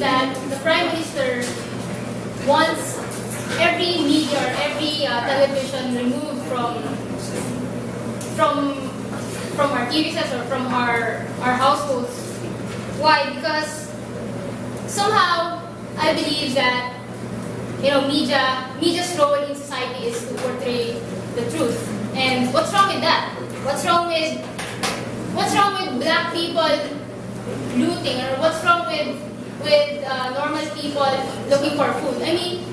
that the Prime Minister wants every media or every television removed from our TV sets or from our households. Why? Because somehow I believe that media's role in society is to portray the truth. And what's wrong with that? What's wrong with black people looting, or what's wrong with normal people looking for food? I mean,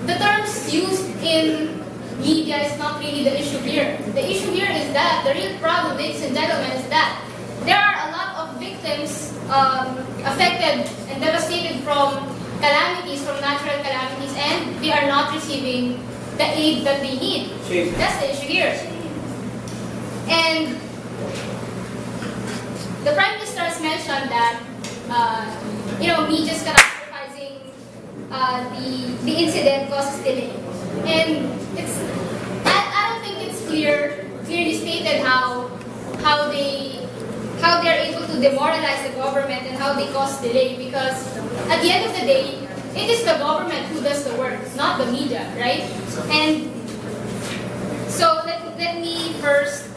the terms used in media is not really the issue here. The issue here is that the real problem, ladies and gentlemen, is that there are a lot of victims affected and devastated from calamities, from natural calamities, and they are not receiving the aid that they need. That's the issue here. And the Prime Minister has mentioned that media is catastrophizing the incident causes delay, and I don't think it's clearly stated how they're able to demoralize the government and how they cause delay, because at the end of the day, it is the government who does the work, not the media, right? And so let me first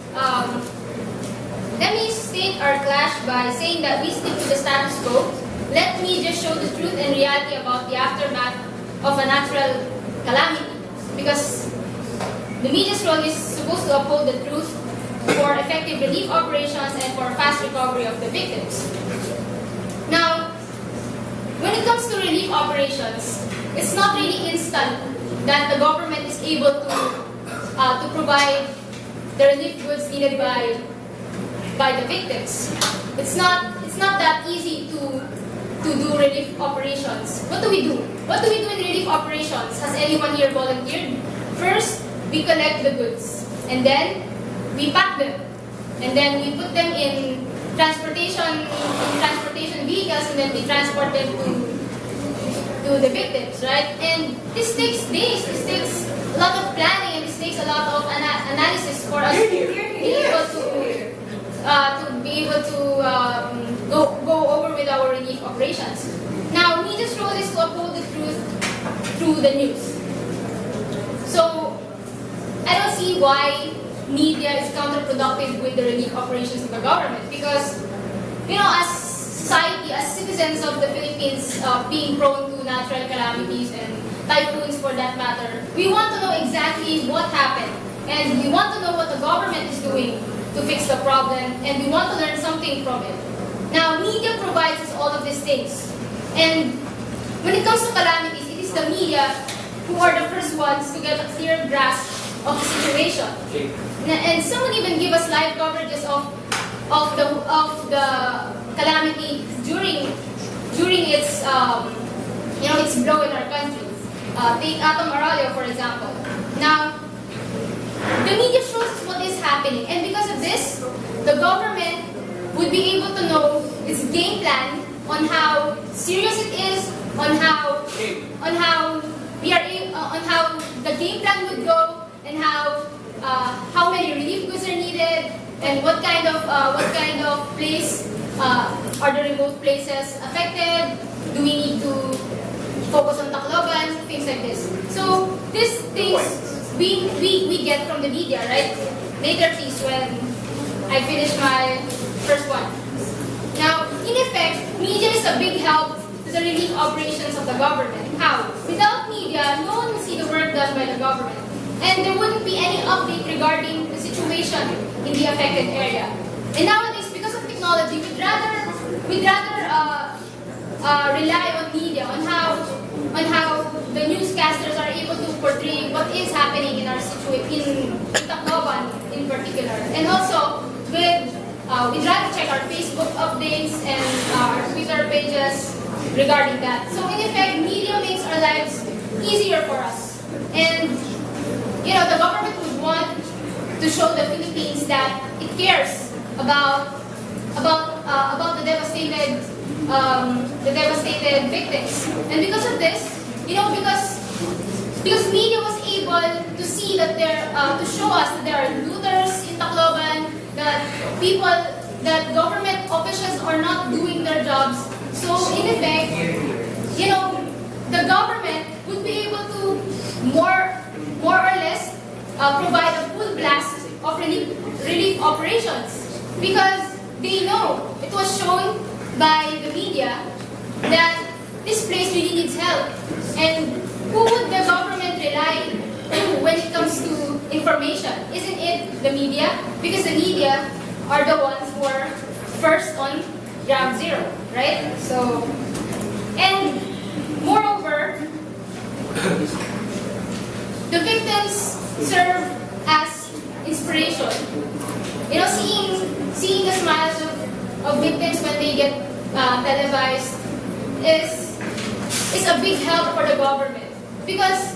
let me state our clash by saying that we stick to the status quo. Let me just show the truth and reality about the aftermath of a natural calamity, because the media's role is supposed to uphold the truth for effective relief operations and for fast recovery of the victims. Now, when it comes to relief operations, it's not really instant that the government is able to provide the relief goods needed by the victims. It's not that easy to do relief operations. What do we do? What do we do in relief operations? Has anyone here volunteered? First, we collect the goods, and then we pack them, and then we put them in transportation vehicles, and then we transport them to the victims, right? And this takes days. This takes a lot of planning, and this takes a lot of analysis for us to be able to go over with our relief operations. Now, media's role is to uphold the truth through the news. So, I don't see why media is counterproductive with the relief operations of the government, because, as society, as citizens of the Philippines, being prone to natural calamities and typhoons for that matter, we want to know exactly what happened, and we want to know what the government is doing to fix the problem, and we want to learn something from it. Now, media provides us all of these things, and when it comes to calamities, it is the media who are the first ones to get a clear grasp of the situation. And someone even give us live coverages of the calamity during its its blow in our country. Take Atom Arroyo, for example. Now, the media shows us what is happening, and because of this, the government would be able to know its game plan on how serious it is, on how the game plan would go, and how many relief goods are needed, and what kind of place are the remote places affected. Do we need to focus on Tacloban, things like this. So these things we get from the media, right? Later, please, when I finish my first one. Now, in effect, media is a big help to the relief operations of the government. How? Without media, no one will see the work done by the government, and there wouldn't be any update regarding the situation in the affected area. And nowadays, because of technology, we'd rather rely on media, on how the newscasters are able to portray what is happening in our situation, in Tacloban in particular. And also, we'd rather check our Facebook updates and our Twitter pages regarding that. So in effect, media makes our lives easier for us. And the government would want to show the Philippines that it cares about the devastated victims. And because of this, because media was able to see that to show us that there are looters in Tacloban, that government officials are not doing their jobs. So in effect, you know, the government would be able to more or less provide a full blast of relief operations, because they know, it was shown by the media, that this place really needs help. And who would the government rely on when it comes to information? Isn't it the media? Because the media are the ones who are first on ground zero, right? So, and moreover, the victims serve as inspiration. You know, seeing the smiles of victims when they get televised is a big help for the government, because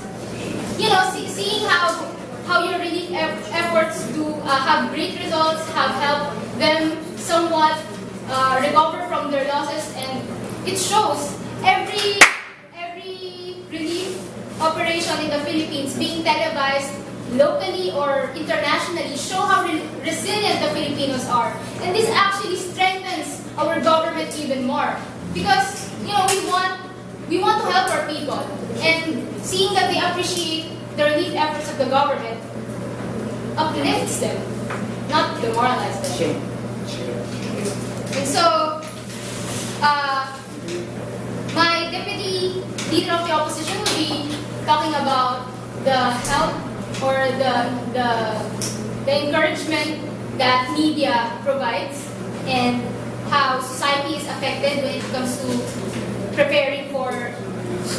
you know, seeing how your relief efforts do have great results, have helped them somewhat recover from their losses, and it shows every relief operation in the Philippines being televised locally or internationally show how resilient the Filipinos are. And this actually strengthens our government even more, because you know, we want to help our people, and seeing that they appreciate the relief efforts of the government uplifts them, not demoralizes them. And so, my deputy leader of the opposition will be talking about the help or the encouragement that media provides, and how society is affected when it comes to preparing for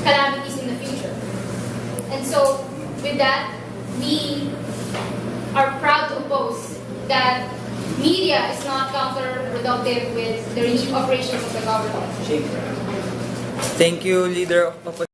calamities in the future. And so, with that, we are proud to oppose that media is not counterproductive with the relief operations of the government. Thank you, Leader of